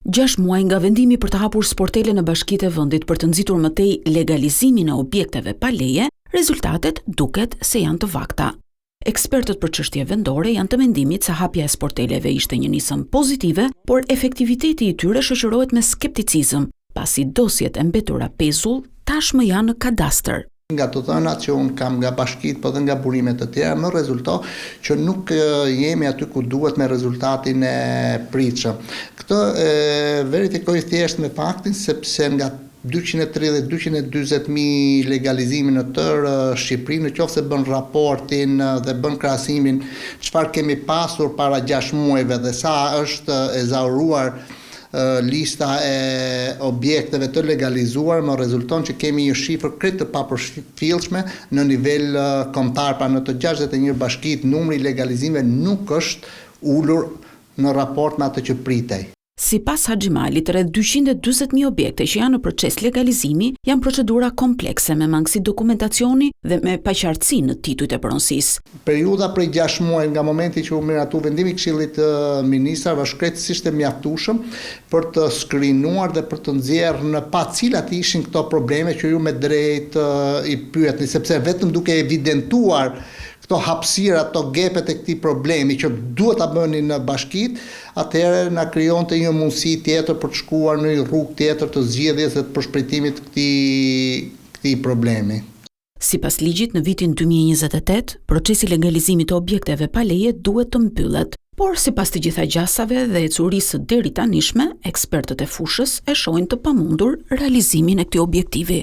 6 muaj nga vendimi për të hapur sportele në bashkitë e vendit për të nxitur më tej legalizimin e objekteve pa leje, rezultatet duket se janë të vakta. Ekspertët për çështje vendore janë të mendimit se hapja e sporteleve ishte një nisëm pozitive, por efektiviteti i tyre shoqërohet me skepticizëm, pasi dosjet e mbetura pezull tashmë janë në kadastër. Nga të thënat që unë kam nga bashkit, po dhe nga burimet të tjera, më rezulto që nuk jemi aty ku duhet me rezultatin e pritshëm. Këtë verifikoj thjesht me faktin, sepse nga 230-240.000 legalizimin në tërë Shqipëri, në qoftë se bën raportin dhe bën krahasimin çfarë kemi pasur para 6 muajve dhe sa është ezauruar lista e objekteve të legalizuar, më rezulton që kemi një shifër krejt të papërfillshme në nivel kombëtar, pra në të 61 bashkitë numri i legalizimeve nuk është ulur në raport me atë që pritej. Sipas Haxhimalit, rreth 240.000 objekte që janë në proces legalizimi janë procedura komplekse me mangësi dokumentacioni dhe me paqartësi në titujt e pronësisë. Periudha prej 6 muaj nga momenti që u miratu vendimi i Këshillit të Ministrave është krejtësisht e mjaftueshëm për të skrinuar dhe për të nxjerrë në pa cilat ishin këto probleme që ju me drejt i pyetni, sepse vetëm duke evidentuar këto hapësira, këto gepet e këtij problemi që duhet ta bënin në bashkitë, atëherë na krijonte një mundësi tjetër për të shkuar në një rrugë tjetër të zgjedhjes dhe të përshpejtimit të këtij problemi. Sipas ligjit, në vitin 2028, procesi legalizimit të objekteve pa leje duhet të mbyllet. Por sipas të gjitha gjasave dhe ecurisë deri tanishme, ekspertët e fushës e shohin të pamundur realizimin e këtij objektivi.